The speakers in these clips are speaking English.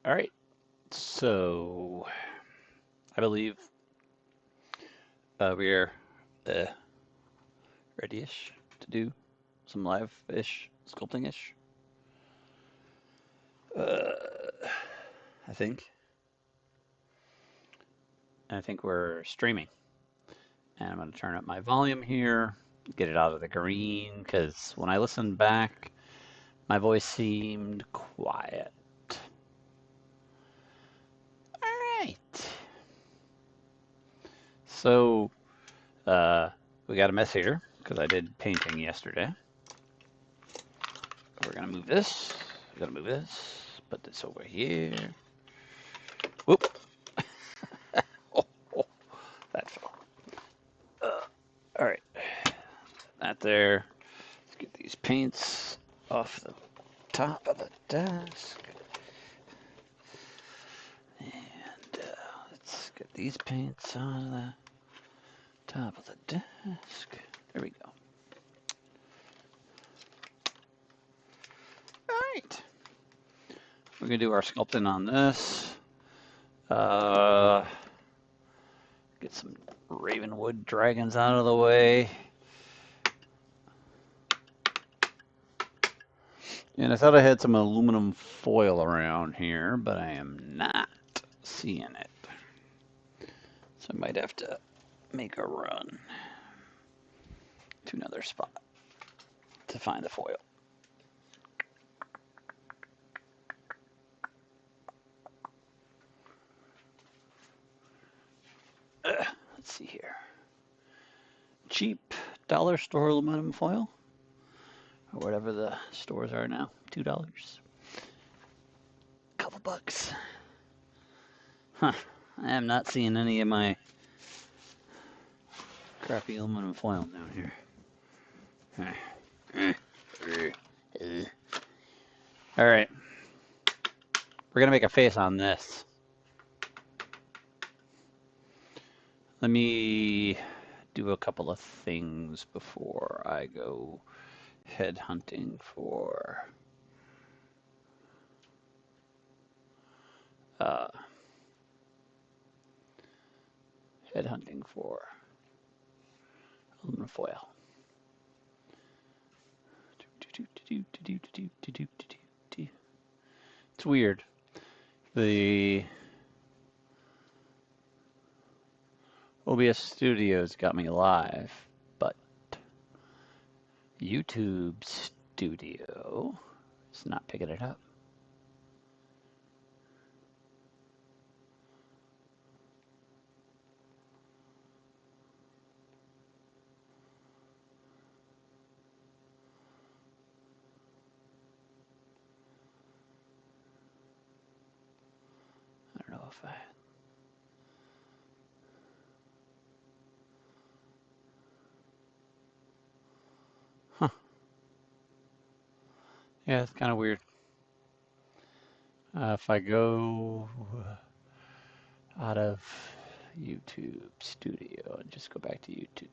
All right, so I believe we're uh, ready-ish to do some live-ish sculpting-ish. Uh, I think. I think we're streaming, and I'm going to turn up my volume here, get it out of the green, because when I listened back, my voice seemed quiet. All right. So we got a mess here because I did painting yesterday. We're gonna move this. We're gonna move this. Put this over here. Whoop! Oh, oh, that fell. All right, that there. Let's get these paints off the top of the desk, and let's get these paints on the top of the desk. There we go. All right, we're gonna do our sculpting on this. Get some Ravenwood dragons out of the way. And I thought I had some aluminum foil around here, but I am not seeing it. So I might have to make a run to another spot to find the foil. Let's see here. Cheap dollar store aluminum foil, or whatever the stores are now, $2. Couple bucks. Huh. I am not seeing any of my crappy aluminum foil down here. All right. We're going to make a face on this. Let me do a couple of things before I go head hunting for aluminum foil. It's weird. The OBS Studios got me live, but YouTube Studio is not picking it up. I don't know if I... Huh. Yeah, it's kind of weird. If I go out of YouTube Studio and just go back to YouTube,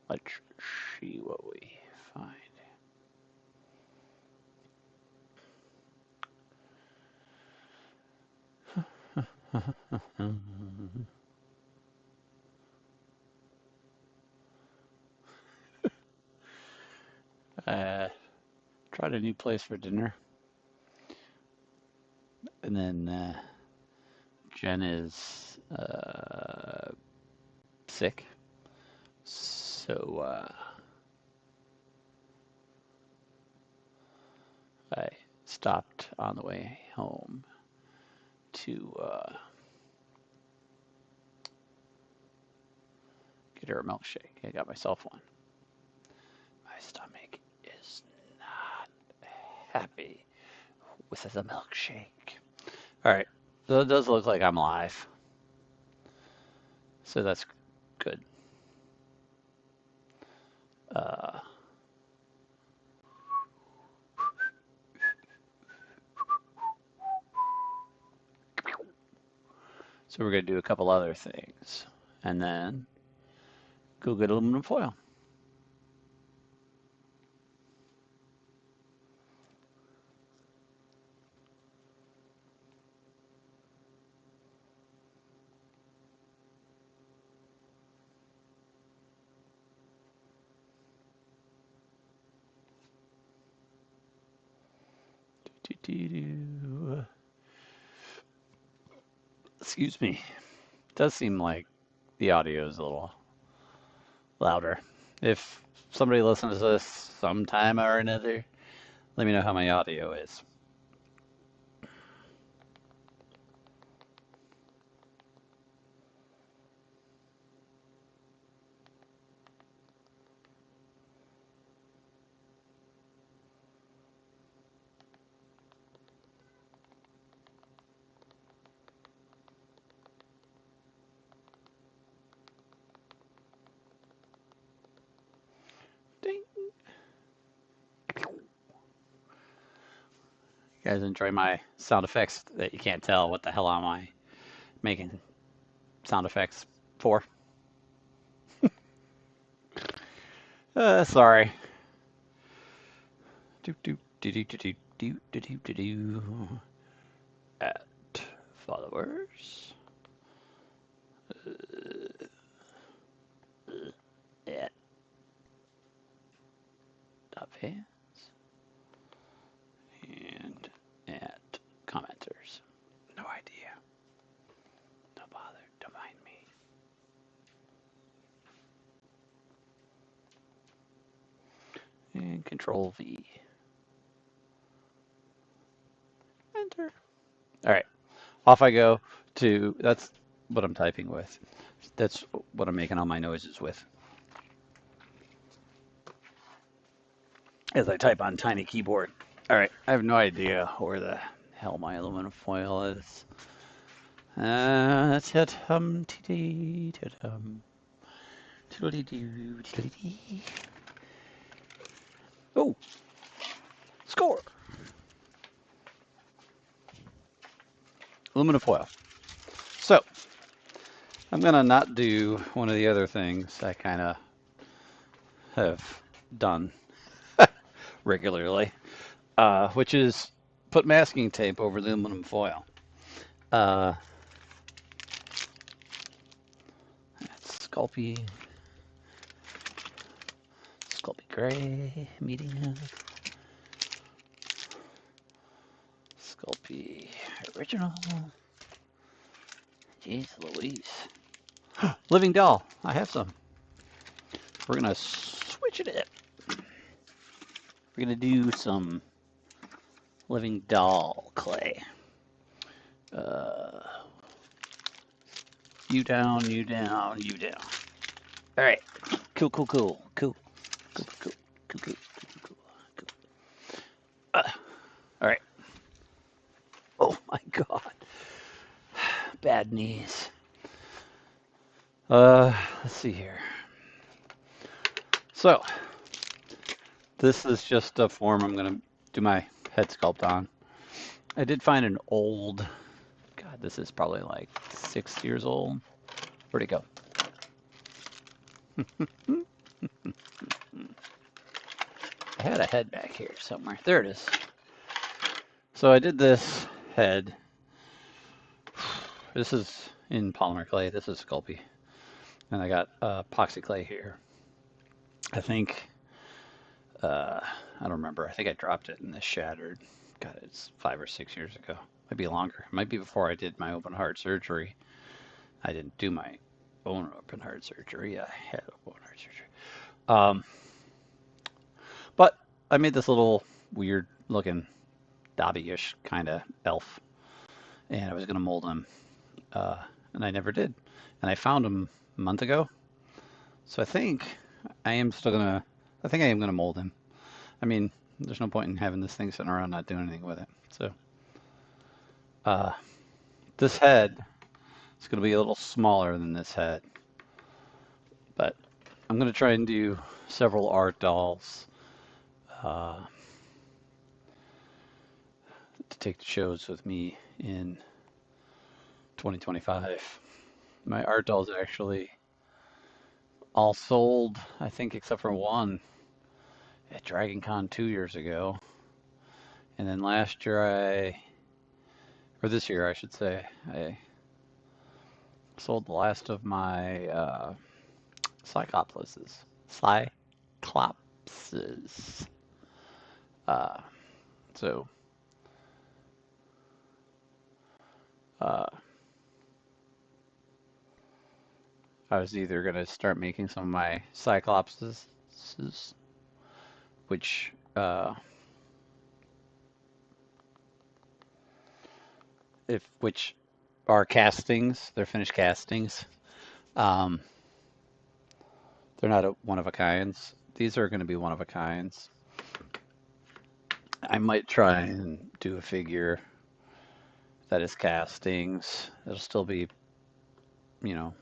let's see what we find. Tried a new place for dinner, and then Jen is sick, so I stopped on the way home to get her a milkshake. I got myself one. My stomach is not happy with the milkshake. All right, so it does look like I'm live, so that's good. So we're going to do a couple other things, and then go get aluminum foil. Excuse me. It does seem like the audio is a little louder. If somebody listens to this sometime or another, let me know how my audio is. Ding. You guys enjoy my sound effects that you can't tell what the hell am I making sound effects for? Sorry. Do do do do do do do do do do do. At followers. At top fans. And at commenters. No idea. Don't bother. Don't mind me. And Control V. Enter. All right. Off I go to, that's what I'm typing with. That's what I'm making all my noises with. As I type on tiny keyboard. All right. I have no idea where the hell my aluminum foil is. That's it. Tiddly doo, tiddly dee. Oh, score. Aluminum foil. So, I'm going to not do one of the other things I kind of have done regularly, which is put masking tape over the aluminum foil. That's Sculpting Gray, medium, Sculpting Original. Jeez Louise. Living doll. I have some. We're going to switch it up. We're going to do some living doll clay. You down, you down, you down. All right. Cool. All right. Oh my God. Bad knees. Let's see here. So, this is just a form I'm going to do my head sculpt on. I did find an old, God, this is probably like 6 years old. Where'd it go? I had a head back here somewhere. There it is. So I did this head. This is in polymer clay. This is Sculpey. And I got epoxy clay here. I think, I don't remember. I think I dropped it and this shattered. God, it's 5 or 6 years ago. Might be longer. It might be before I did my open heart surgery. I didn't do my own open heart surgery. I had open heart surgery. But I made this little weird looking Dobby-ish kind of elf. And I was going to mold him. And I never did. And I found him a month ago. So I think I am going to mold him. I mean, there's no point in having this thing sitting around not doing anything with it. So this head is going to be a little smaller than this head. But I'm going to try and do several art dolls to take the shows with me in 2025. My art dolls actually all sold, I think, except for one at Dragon Con 2 years ago. And then last year or this year I should say, I sold the last of my Cyclopses. So Uh, I was either going to start making some of my Cyclopses, which which are castings. They're finished castings. Um, they're not one of a kinds. These are going to be one of a kinds. I might try and do a figure that is castings. It'll still be, you know,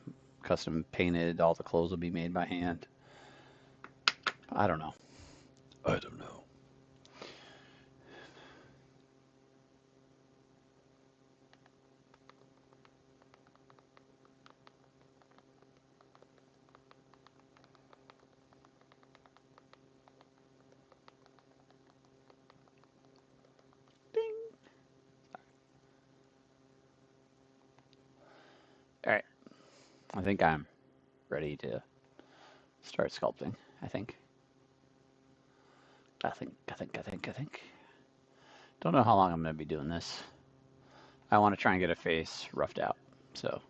custom painted. All the clothes will be made by hand. I don't know. I don't know. Ding. All right. I think I'm ready to start sculpting. I think. I think. Don't know how long I'm going to be doing this. I want to try and get a face roughed out. So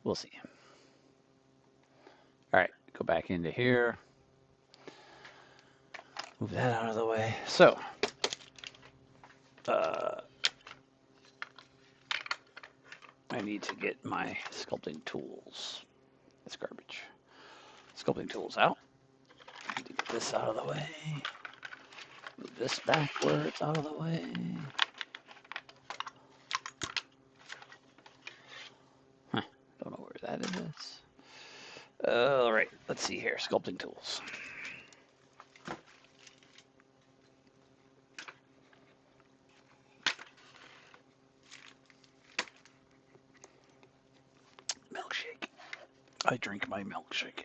we'll see. All right. Go back into here. Move that out of the way. So, I need to get my sculpting tools. That's garbage. Sculpting tools out. I need to get this out of the way. Move this backwards out of the way. Huh. Don't know where that is. All right. Let's see here. Sculpting tools. Milkshake. I drink my milkshake.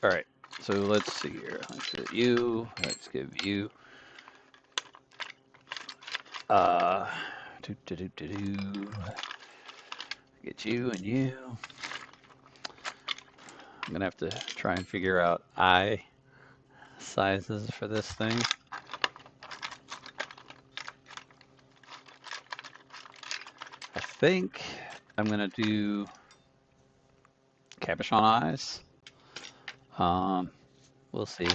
All right. So let's see here. Let's get you. Let's give you. Get you and you. I'm gonna have to try and figure out eye sizes for this thing. I think I'm gonna do cabochon eyes. We'll see.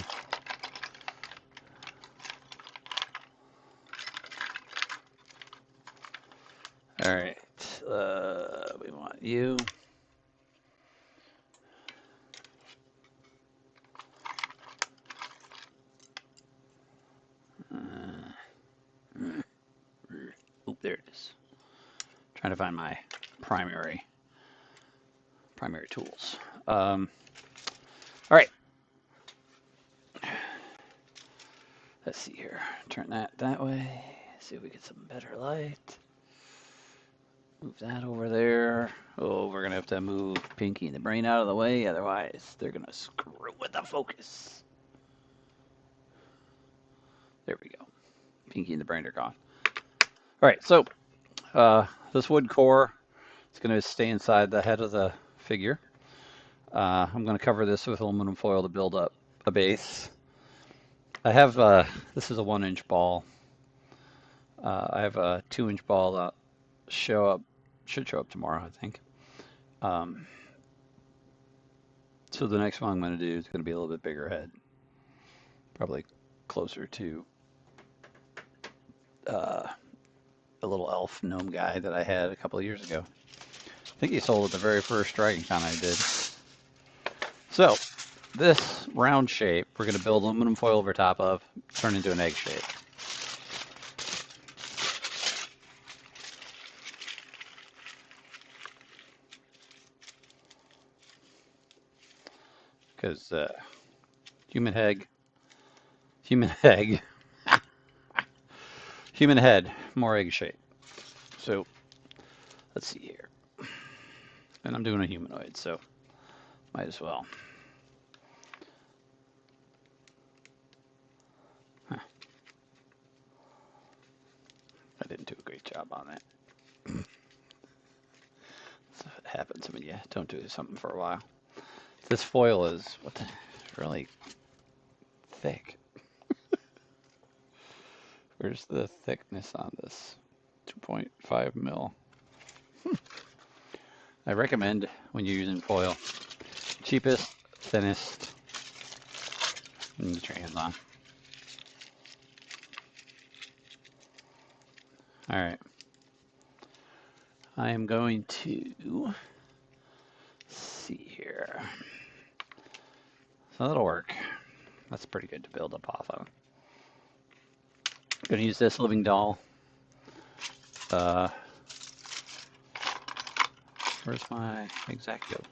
All right. We want you. Oh, there it is. Trying to find my primary tools. All right. Let's see here. Turn that way. See if we get some better light. Move that over there. Oh, we're gonna have to move Pinky and the Brain out of the way, otherwise they're gonna screw with the focus. There we go. Pinky and the Brain are gone. All right, so this wood core is gonna stay inside the head of the figure. I'm gonna cover this with aluminum foil to build up a base. I have this is a 1-inch ball. I have a 2-inch ball that should show up tomorrow, I think. So the next one I'm going to do is going to be a little bit bigger head, probably closer to a little elf gnome guy that I had a couple of years ago. I think he sold at the very first Dragon Con I did. So this round shape, we're going to build aluminum foil over top of, turn into an egg shape. Because human head, human head, more egg shape. So let's see here. And I'm doing a humanoid, so might as well. Huh. I didn't do a great job on that. That's what happens when you don't do something for a while. This foil is really thick. Where's the thickness on this? 2.5 mil. I recommend when you're using foil, cheapest, thinnest, and get your hands on. All right. I am going to see here. So that'll work. That's pretty good to build up off of. I'm going to use this living doll. Where's my X-Acto?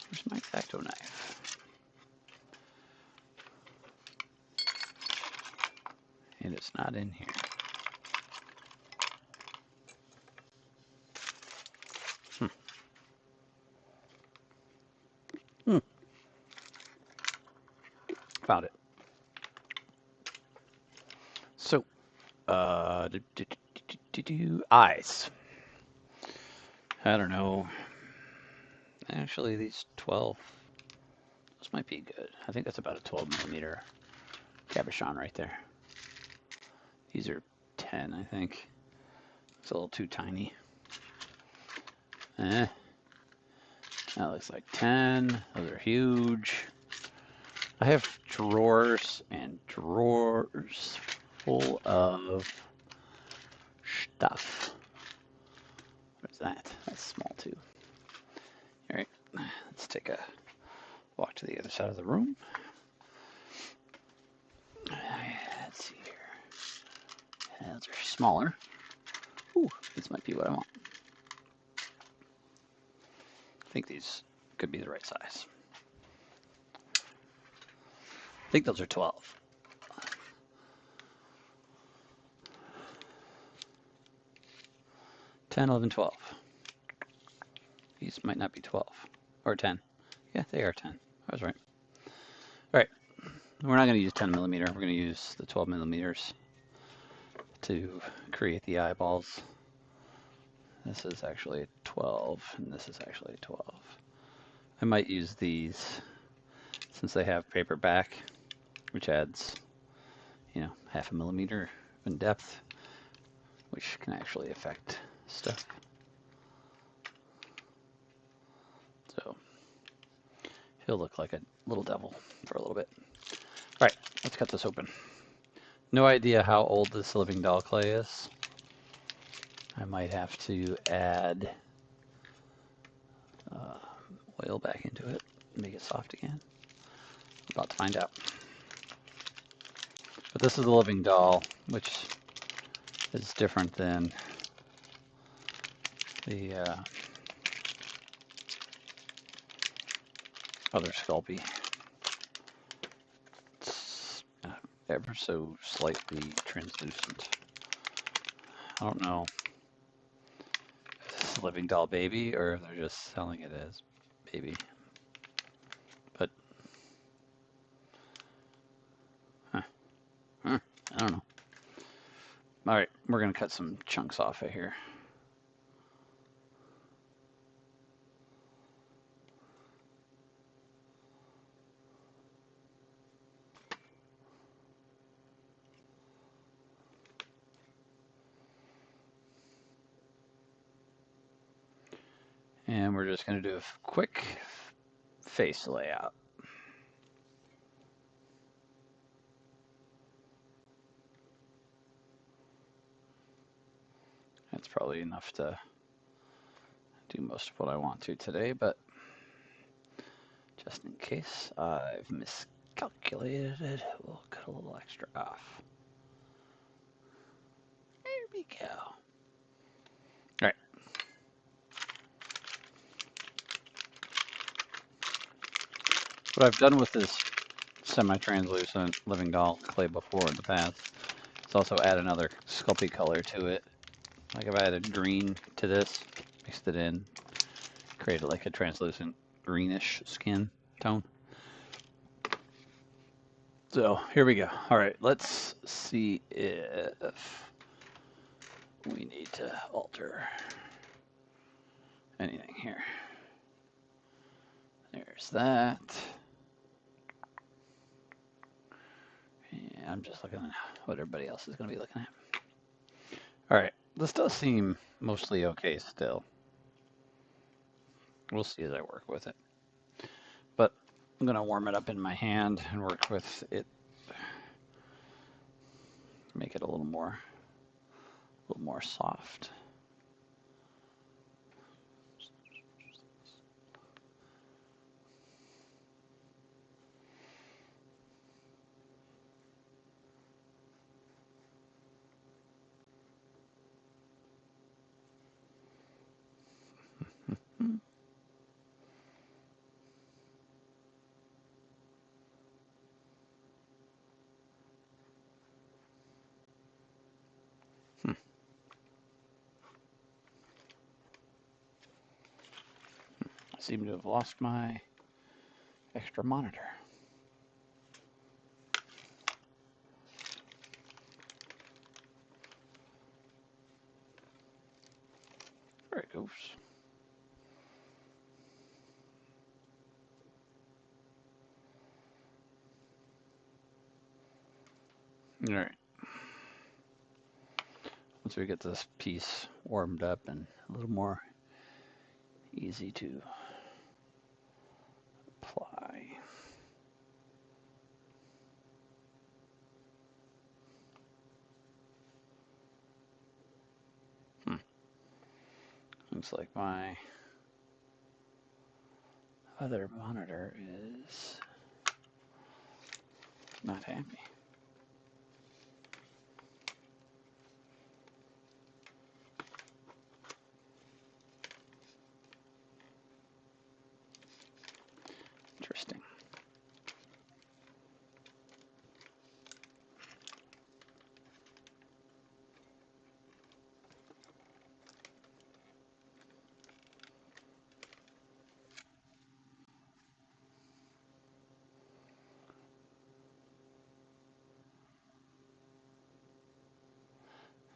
Where's my X-Acto knife? And it's not in here. Found it. So, eyes. I don't know. Actually, these 12, those might be good. I think that's about a 12 millimeter cabochon right there. These are 10, I think. It's a little too tiny. That looks like 10. Those are huge. I have drawers and drawers full of stuff. What is that? That's small too. All right, let's take a walk to the other side of the room. Let's see here. Those are smaller. Ooh, this might be what I want. I think these could be the right size. I think those are 12. 10, 11, 12. These might not be 12 or 10. Yeah, they are 10. I was right. All right, we're not going to use 10 millimeter. We're going to use the 12 millimeters to create the eyeballs. This is actually a 12, and this is actually a 12. I might use these since they have paper back, which adds, you know, 0.5 millimeter in depth, which can actually affect stuff. So he'll look like a little devil for a little bit. All right, let's cut this open. No idea how old this living doll clay is. I might have to add oil back into it and make it soft again. About to find out. But this is a living doll, which is different than the other Sculpey. It's ever so slightly translucent. I don't know if this is a living doll baby or if they're just selling it as baby. But I don't know. All right, we're gonna cut some chunks off of here. And we're just gonna do a quick face layout. That's probably enough to do most of what I want to today, but just in case I've miscalculated it, we'll cut a little extra off. There we go. All right. What I've done with this semi-translucent living doll clay before in the past is also add another Sculpey color to it. Like if I added green to this, mixed it in, created like a translucent greenish skin tone. So here we go. All right, let's see if we need to alter anything here. There's that. I'm just looking at what everybody else is going to be looking at. All right, this does seem mostly okay still. We'll see as I work with it. But I'm going to warm it up in my hand and work with it. Make it a little more soft. I seem to have lost my extra monitor. There it goes. All right. Once we get this piece warmed up and a little more easy to apply. Looks like my other monitor is not happy. Interesting.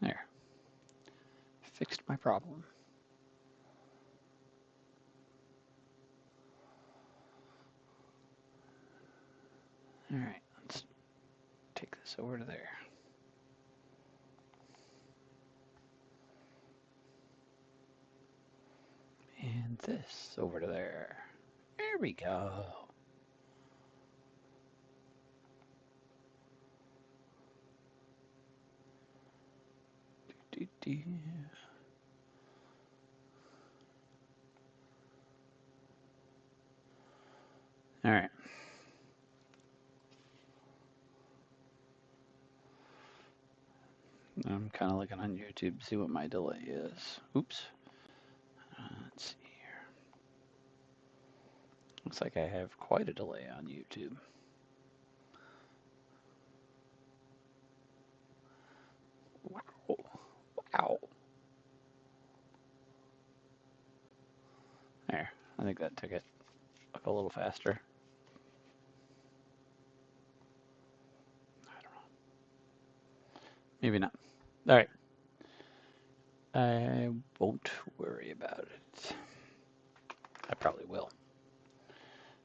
There. Fixed my problem. All right, let's take this over to there. And this over to there. There we go. All right. I'm kind of looking on YouTube to see what my delay is. Oops. Let's see here. Looks like I have quite a delay on YouTube. Wow. Wow. There. I think that took it up a little faster. I don't know. Maybe not. All right. I won't worry about it. I probably will.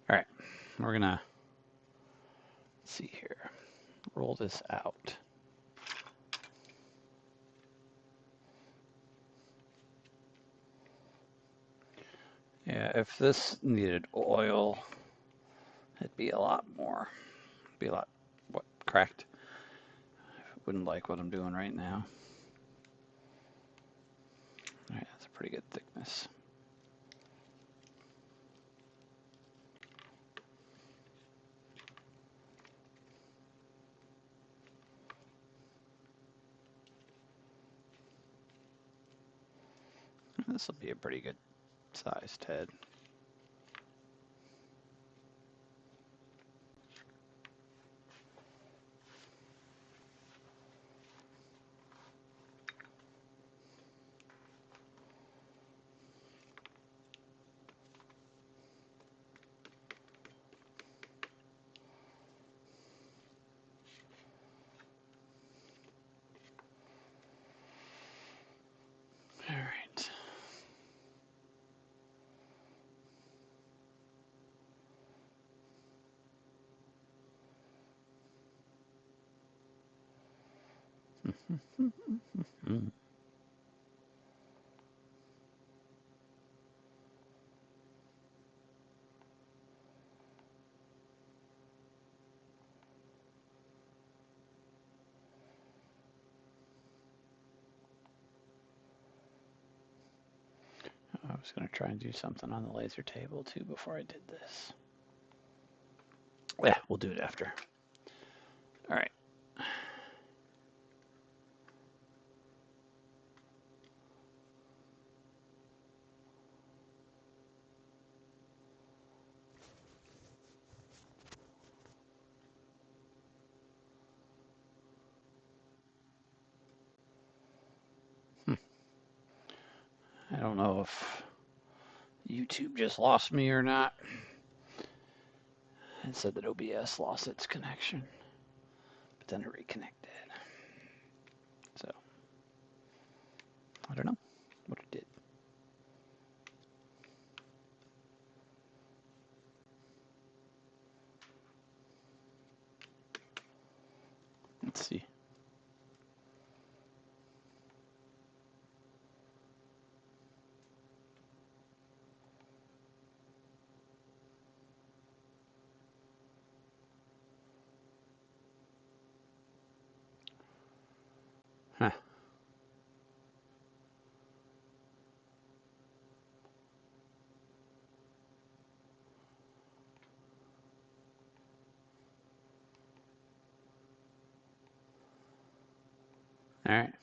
All right. We're going to see here. Roll this out. Yeah, if this needed oil, it'd be a lot more. It'd be a lot cracked. I wouldn't like what I'm doing right now. All right, that's a pretty good thickness. This will be a pretty good sized head. All right. Mm. I was going to try and do something on the laser table too before I did this. Yeah, we'll do it after. All right. I don't know if YouTube just lost me or not. It said that OBS lost its connection, but then it reconnected. So, I don't know what it did. Let's see. Huh. All right.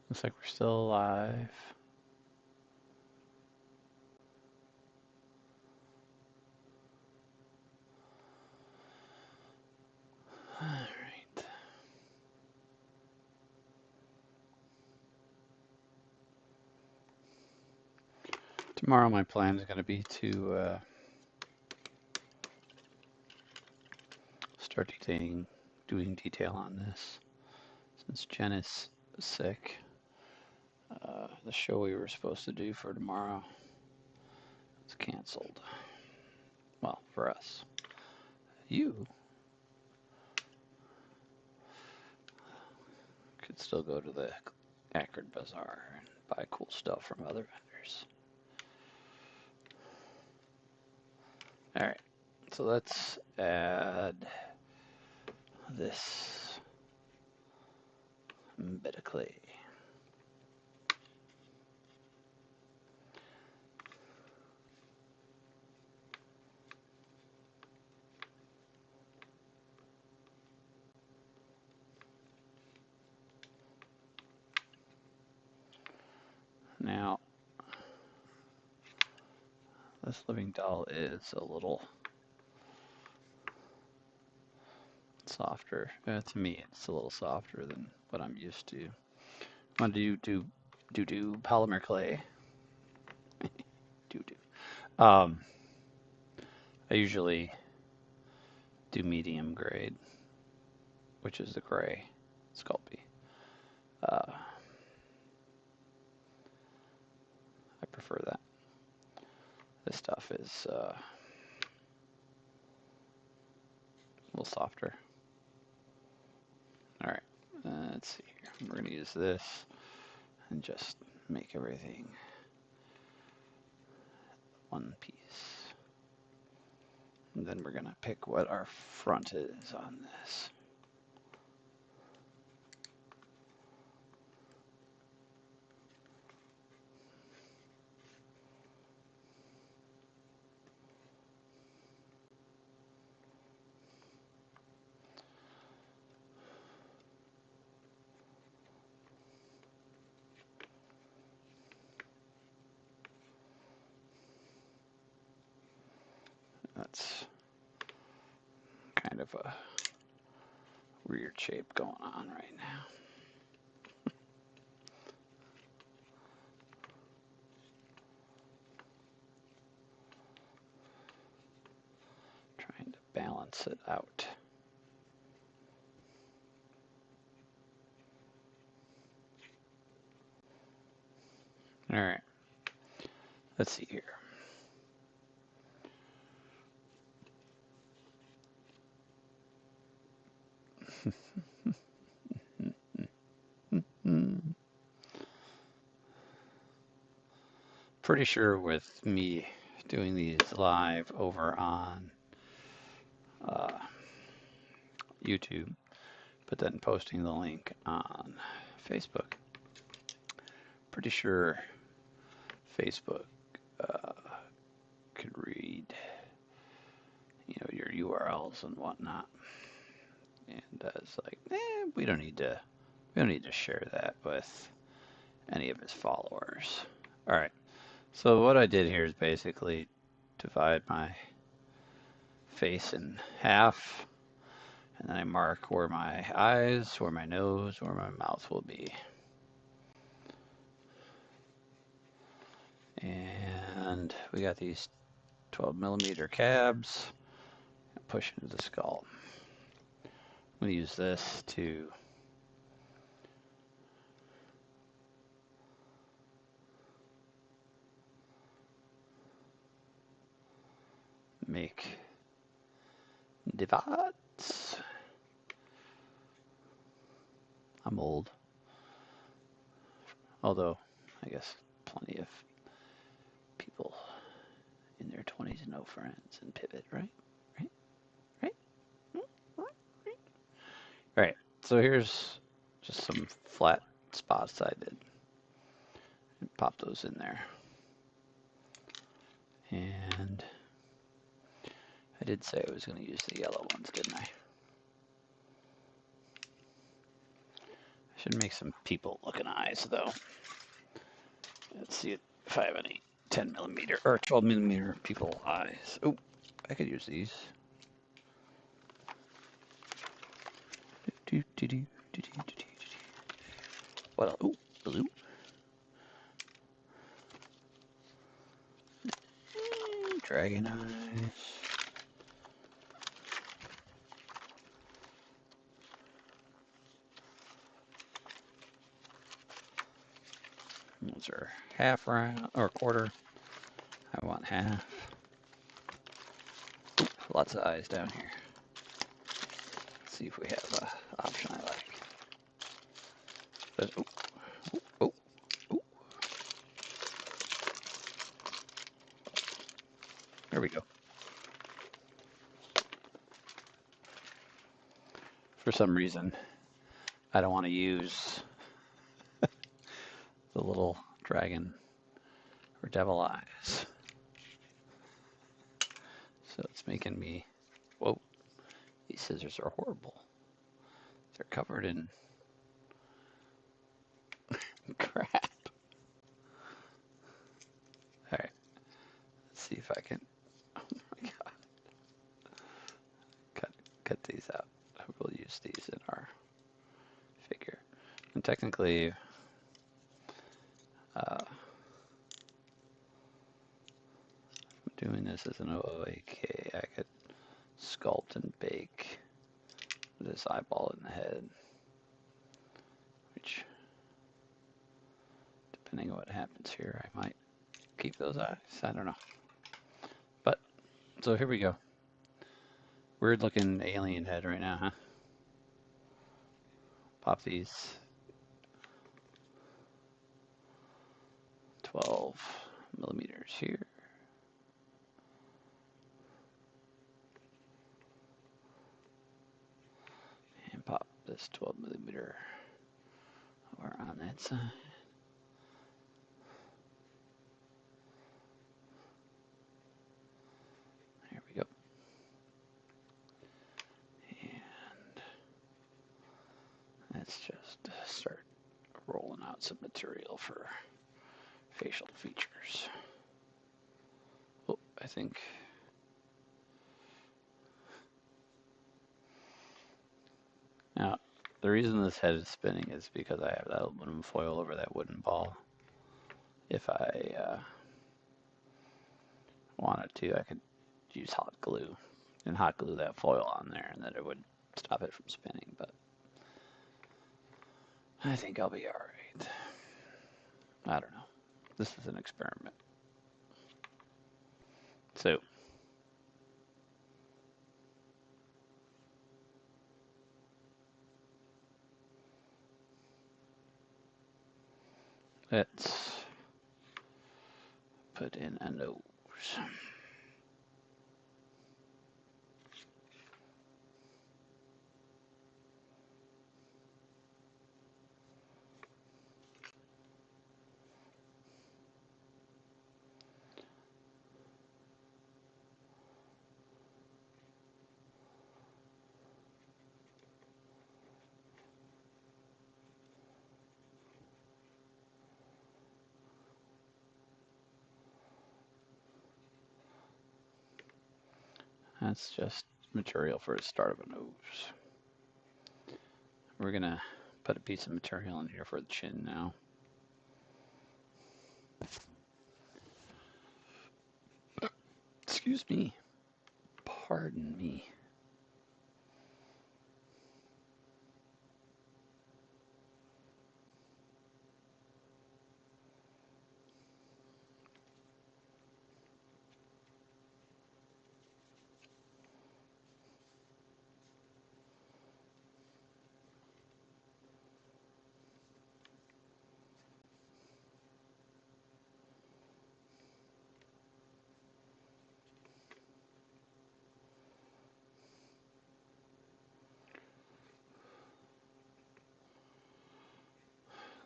Looks like we're still alive. All right. Tomorrow my plan is going to be to start doing detail on this. Since Jen is sick, the show we were supposed to do for tomorrow is canceled. Well, for us. You could still go to the Akron Bazaar and buy cool stuff from other vendors. All right, so let's add this bit of clay. Now, this living doll is a little softer. To me, it's a little softer than what I'm used to. I'm gonna do polymer clay. do. I usually do medium grade, which is the gray Sculpting. I prefer that. This stuff is a little softer. All right, let's see here. We're gonna use this and just make everything one piece. And then we're gonna pick what our front is on this. That's kind of a weird shape going on right now. Trying to balance it out. All right, let's see here. pretty sure with me doing these live over on YouTube, but then posting the link on Facebook, pretty sure Facebook could read, your URLs and whatnot. And it's like, we don't need to share that with any of his followers. All right. So what I did here is basically divide my face in half, and then I mark where my eyes, where my nose, where my mouth will be. And we got these 12mm cabs. Push into the skull. I'm going to use this to make divots. I'm old. Although, I guess plenty of people in their 20s know friends and pivot, right? Right. So here's just some flat spots I did. And pop those in there. And I did say I was going to use the yellow ones, didn't I? I should make some people looking eyes, though. Let's see if I have any 10mm or 12mm people eyes. Oh, I could use these. What else? Oh, blue. Dragon eyes. Those are half round or quarter. I want half. Ooh, lots of eyes down here. Let's see if we have an option I like. But, oh. There we go. For some reason, I don't want to use the little dragon or devil eyes. So it's making me, whoa, these scissors are horrible. They're covered in crap. All right, let's see if I can, oh my God. Cut these out. We'll use these in our figure. And technically, I'm doing this as an OOAK. I could sculpt and bake this eyeball in the head, which, depending on what happens here, I might keep those eyes. I don't know. But, so here we go. Weird looking alien head right now, huh? Pop these 12mm here. And pop this 12mm over on that side. There we go. And let's just start rolling out some material for facial features. Oh, I think now the reason this head is spinning is because I have that aluminum foil over that wooden ball. If I wanted to, I could use hot glue and hot glue that foil on there, and then it would stop it from spinning, but I think I'll be alright. I don't know. This is an experiment. So, let's put in a nose. That's just material for the start of a nose. We're gonna put a piece of material in here for the chin now. Excuse me. Pardon me.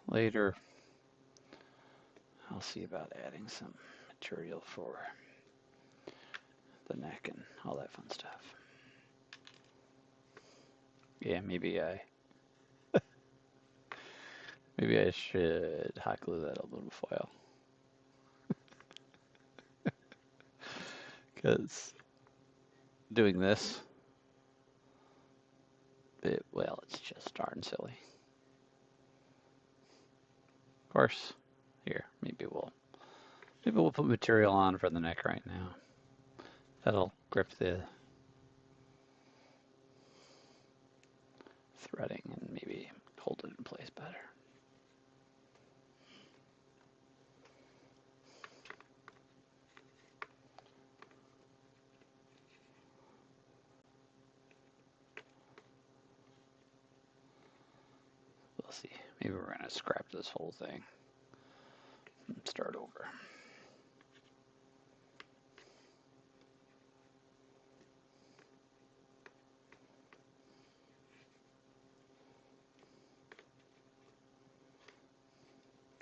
Later, I'll see about adding some material for the neck and all that fun stuff. Yeah, maybe I should hot glue that aluminum foil. Because doing this, well, it's just darn silly. Of course, here, maybe we'll put material on for the neck right now. That'll grip the threading and maybe hold it in place better. We'll see. Maybe we're gonna scrap this whole thing and start over.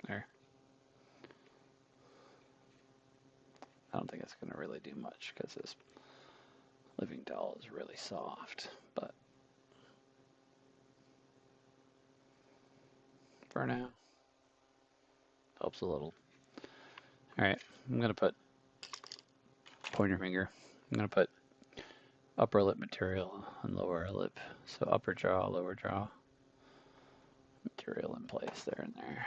There. I don't think it's gonna really do much because this living doll is really soft, but for now, helps a little. All right, I'm gonna put pointer finger. I'm gonna put upper lip material on lower lip. So upper jaw, lower jaw. Material in place there and there.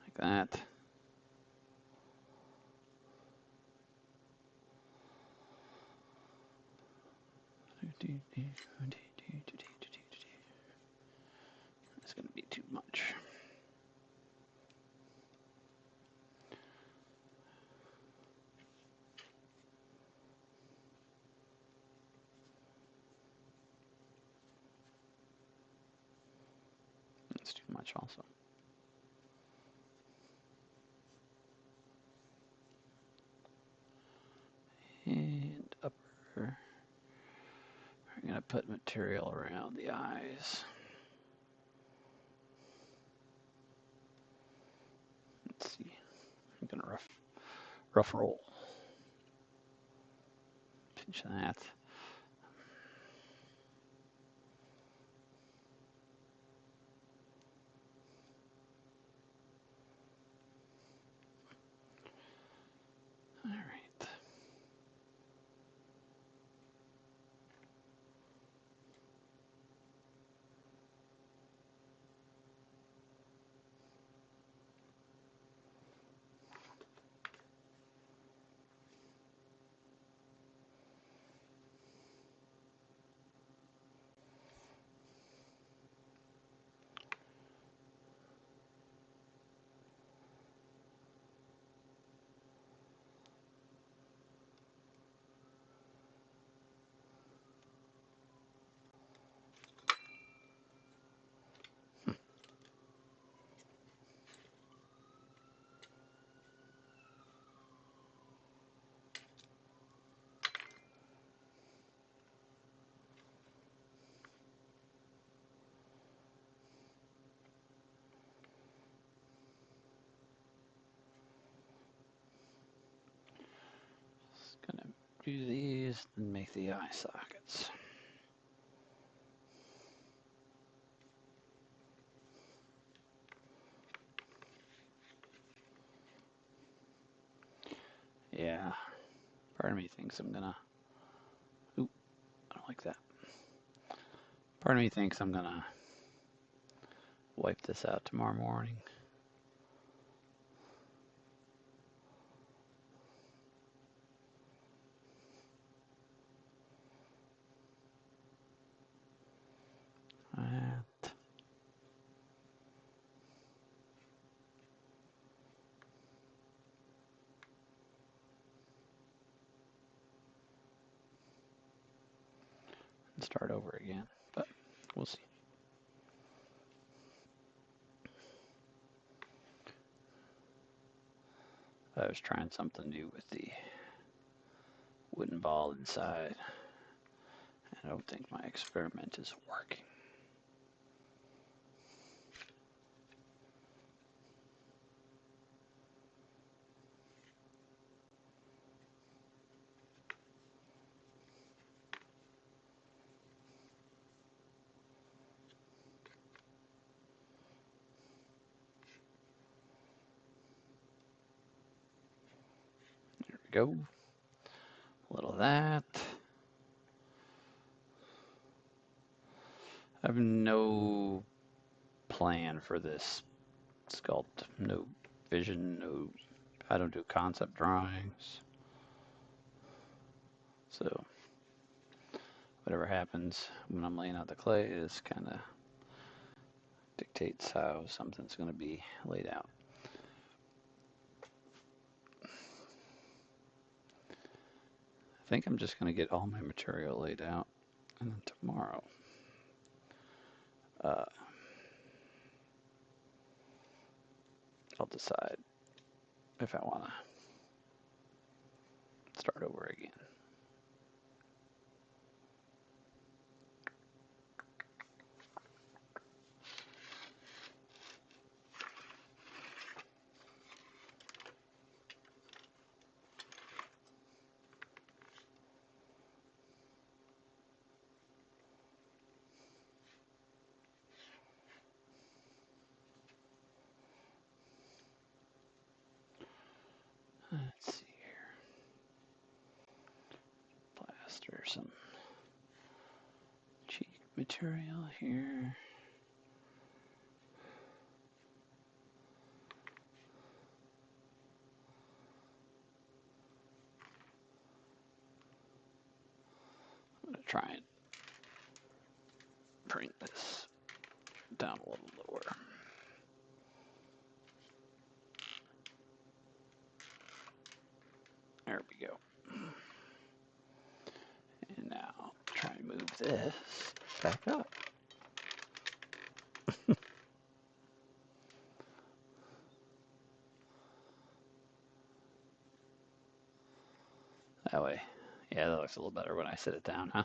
Like that. It's gonna be too much. It's too much also. And upper. We're gonna put material around the eyes. Let's see. I'm gonna rough roll. Pinch that. All right. do these and make the eye sockets. Yeah, part of me thinks I'm gonna, oop, I don't like that. Part of me thinks I'm gonna wipe this out tomorrow morning. And start over again, but we'll see. I was trying something new with the wooden ball inside. I don't think my experiment is working. There we go. A little of that. I have no plan for this sculpt. No vision, no, I don't do concept drawings. So whatever happens when I'm laying out the clay is kind of dictates how something's going to be laid out. I think I'm just going to get all my material laid out, and then tomorrow I'll decide if I want to start over again. Let's see here. Plaster some cheek material here. I'm going to try and bring this down a little lower. There we go. And now try and move this back up. That way. Yeah, that looks a little better when I sit it down, huh?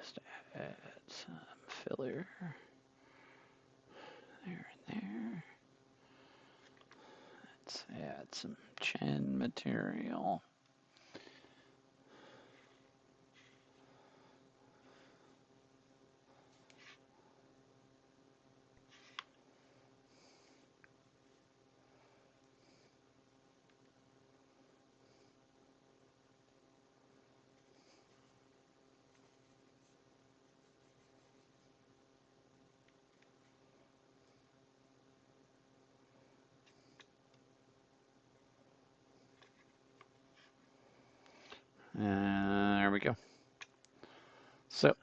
Just add some filler there and there. Let's add some chin material. There we go. So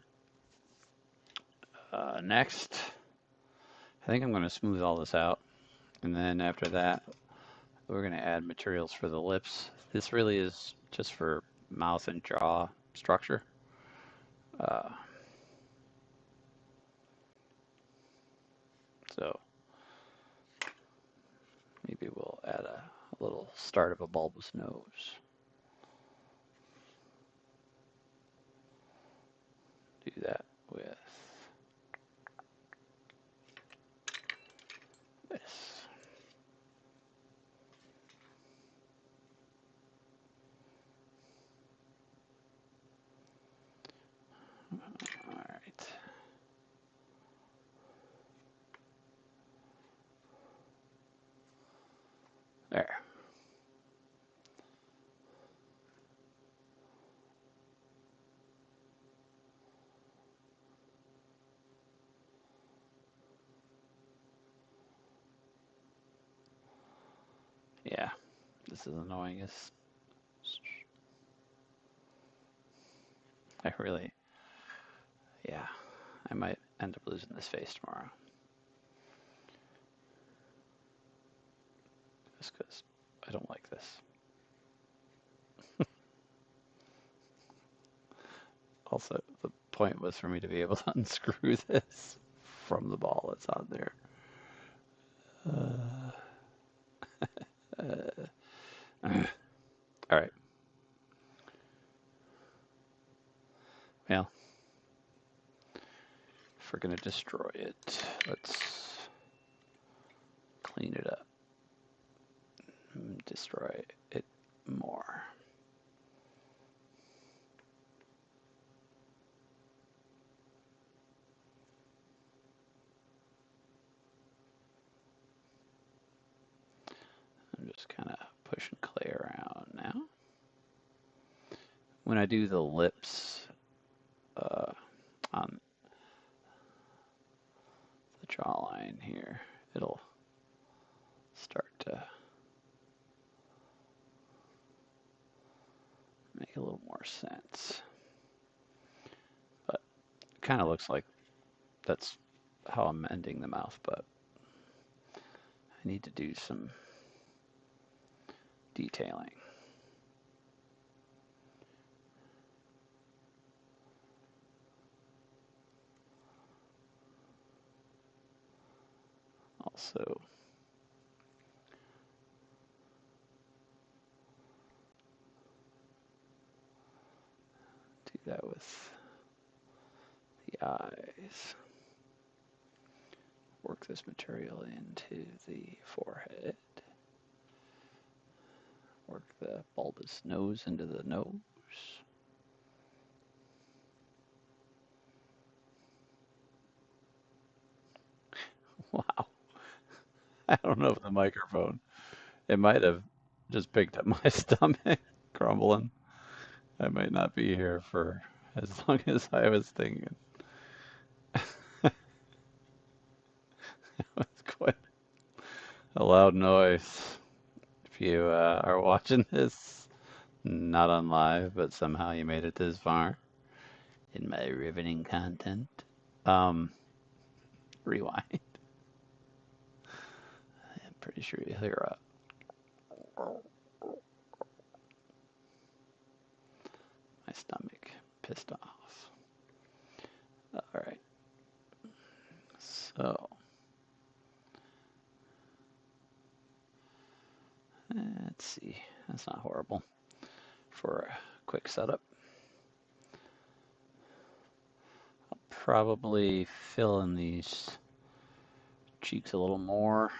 Next, I think I'm going to smooth all this out. And then after that, we're going to add materials for the lips. This really is just for mouth and jaw structure. So maybe we'll add a little start of a bulbous nose. Do that with this. All right. There. Yeah, this is annoying. I really, yeah, I might end up losing this face tomorrow. Just because I don't like this. Also, the point was for me to be able to unscrew this from the ball that's on there. All right. Well, if we're going to destroy it, let's clean it up. Destroy it more. I'm just kind of pushing clay around now. When I do the lips on the jawline here, it'll start to make a little more sense. But it kind of looks like that's how I'm ending the mouth, but I need to do some detailing. Also, do that with the eyes. Work this material into the forehead. Work the bulbous nose into the nose. Wow. I don't know if the microphone, it might have just picked up my stomach grumbling. I might not be here for as long as I was thinking. It was quite a loud noise. If you are watching this, not on live, but somehow you made it this far in my riveting content, rewind. I'm pretty sure you hear my stomach pissed off. All right. So, let's see. That's not horrible for a quick setup. I'll probably fill in these cheeks a little more.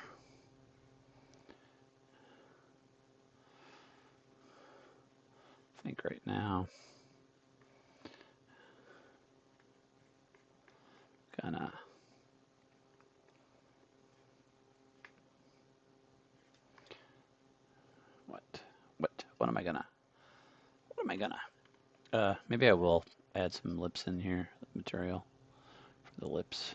I think right now, kind of what am I gonna, maybe I will add some lips in here, material for the lips.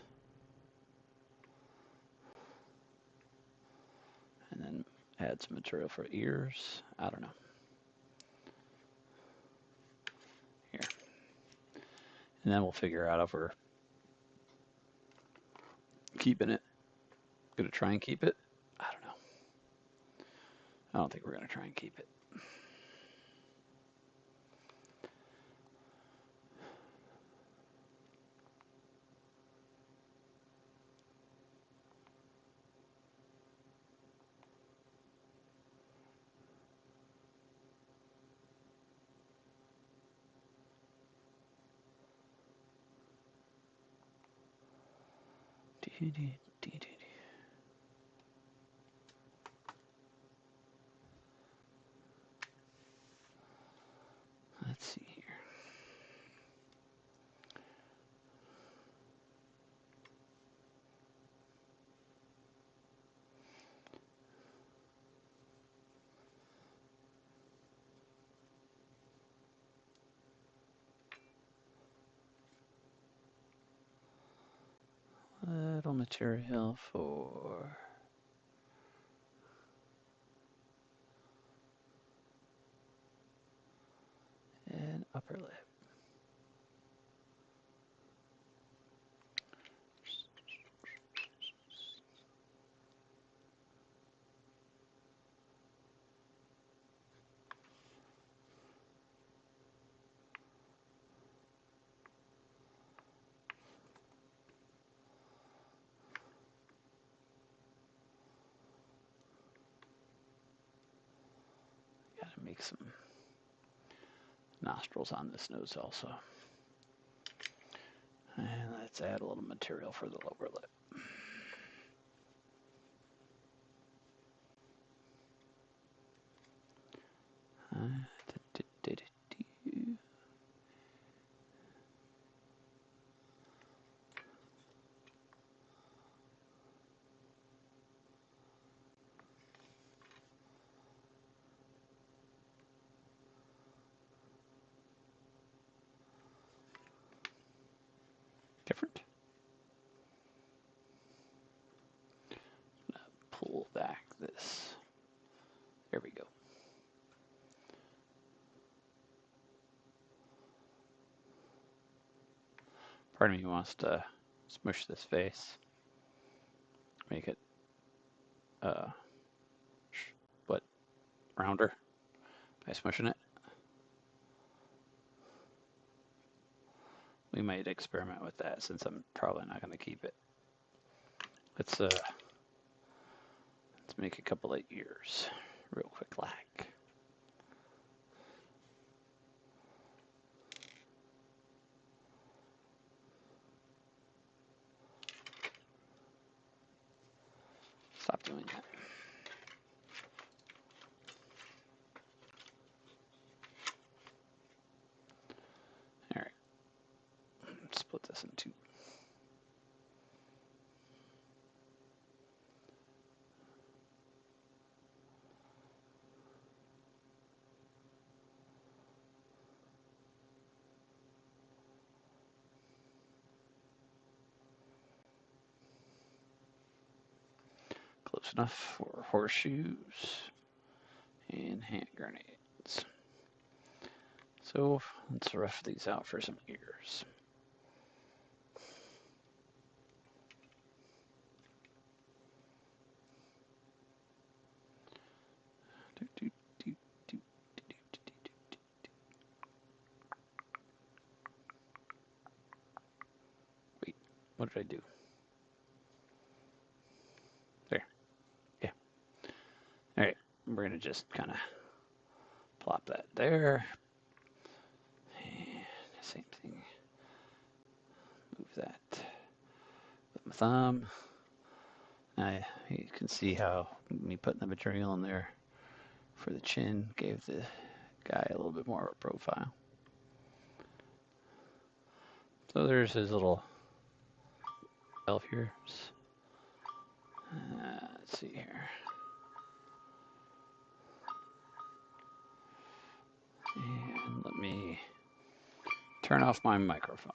And then add some material for ears. I don't know. Here. And then we'll figure out if we're keeping it. Gonna try and keep it? I don't know. I don't think we're gonna try and keep it. Let's see here. Little material for an upper lip. Gotta make some nostrils on this nose also. And let's add a little material for the lower lip. Different. Pull back this. There we go. Part of me wants to smush this face, make it what, rounder by smushing it. We might experiment with that since I'm probably not going to keep it. Let's make a couple of ears real quick like. Stop doing that. All right. Split this in two. Close enough for horseshoes and hand grenades. So let's rough these out for some ears. Wait, what did I do? There. Yeah. All right, we're gonna just kind of plop that there. And same thing. Move that with my thumb. You can see how me putting the material in there for the chin gave the guy a little bit more of a profile. So there's his little elf ears. Let's see here. And let me turn off my microphone.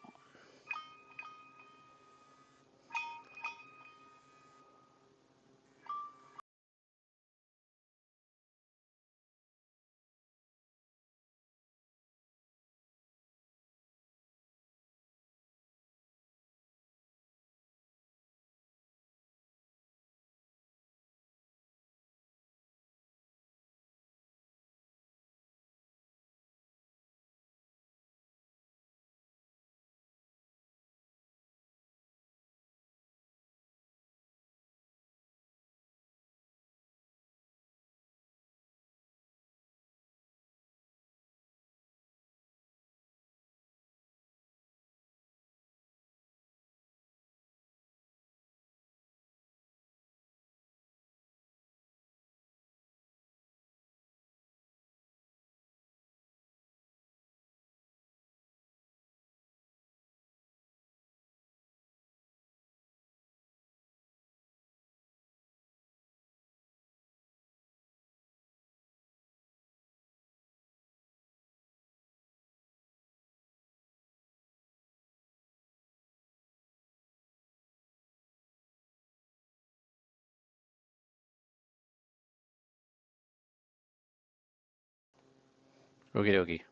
Okie dokie.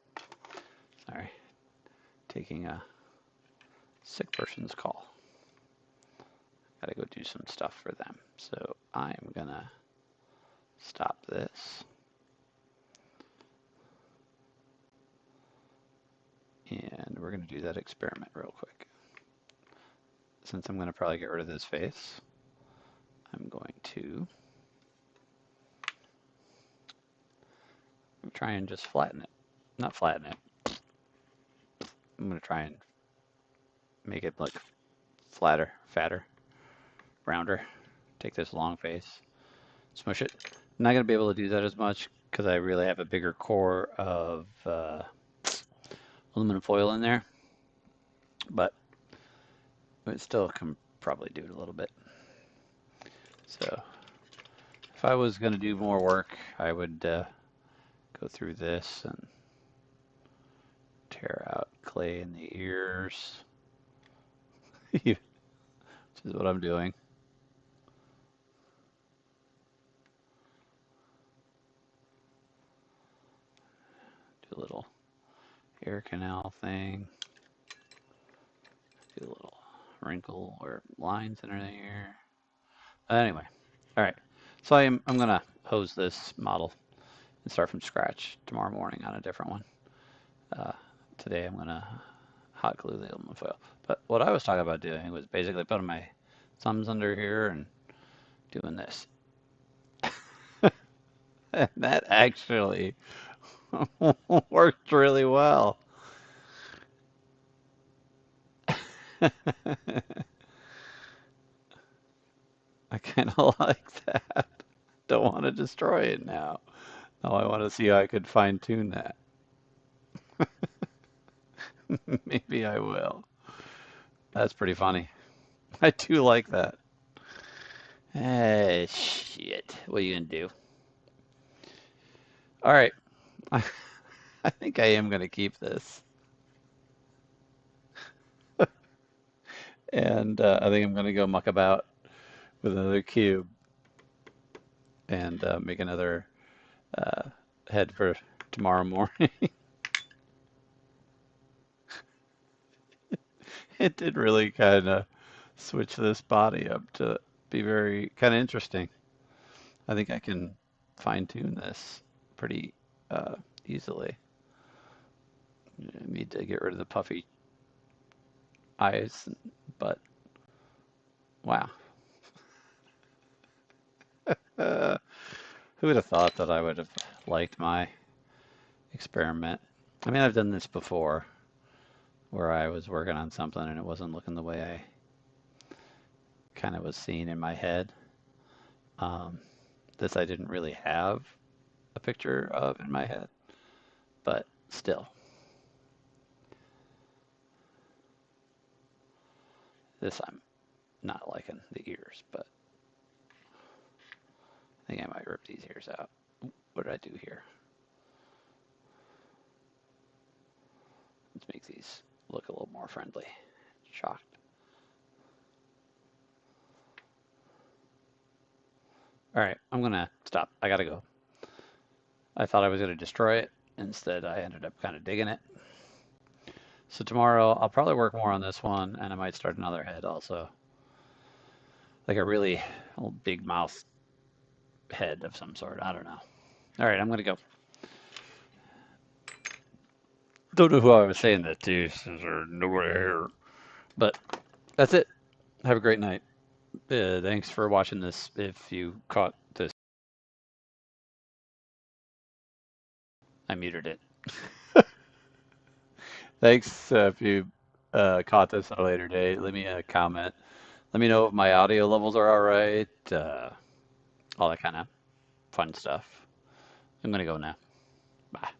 Sorry. Taking a sick person's call. Gotta go do some stuff for them. So I'm gonna stop this. And we're gonna do that experiment real quick. Since I'm gonna probably get rid of this face, I'm going to try and just flatten it. Not flatten it. I'm gonna try and make it look flatter, fatter, rounder. Take this long face, smush it. I'm not gonna be able to do that as much because I really have a bigger core of aluminum foil in there, but it still can probably do it a little bit. So if I was gonna do more work, I would go through this and tear out clay in the ears, which is what I'm doing. Do a little ear canal thing. Do a little wrinkle or lines in her ear. Anyway, all right. So I'm gonna hose this model and start from scratch tomorrow morning on a different one. Today I'm gonna hot glue the aluminum foil. But what I was talking about doing was basically putting my thumbs under here and doing this. And that actually worked really well. I kind of like that. Don't want to destroy it now. Now I want to see how I could fine tune that. Maybe I will. That's pretty funny. I do like that. Hey, shit. What are you gonna do? All right. I think I am gonna keep this. And I think I'm gonna go muck about with another cube and make another head for tomorrow morning. It did really kind of switch this body up to be very kind of interesting. I think I can fine tune this pretty easily. I need to get rid of the puffy eyes, but wow. Who would have thought that I would have liked my experiment? I mean, I've done this before where I was working on something and it wasn't looking the way I kind of was seeing in my head. This I didn't really have a picture of in my head, but still. This I'm not liking the ears, but I think I might rip these ears out. What did I do here? Let's make these look a little more friendly. Shocked. All right, I'm gonna stop. I gotta go. I thought I was gonna destroy it. Instead, I ended up kind of digging it. So tomorrow, I'll probably work more on this one, and I might start another head also. Like a really big mouth head of some sort. I don't know. All right, I'm gonna go. Don't know who I was saying that to, since there's nobody here. But that's it. Have a great night. Thanks for watching this. If you caught this, I muted it. Thanks if you caught this at a later date. Leave me a comment. Let me know if my audio levels are all right. All that kind of fun stuff. I'm gonna go now. Bye.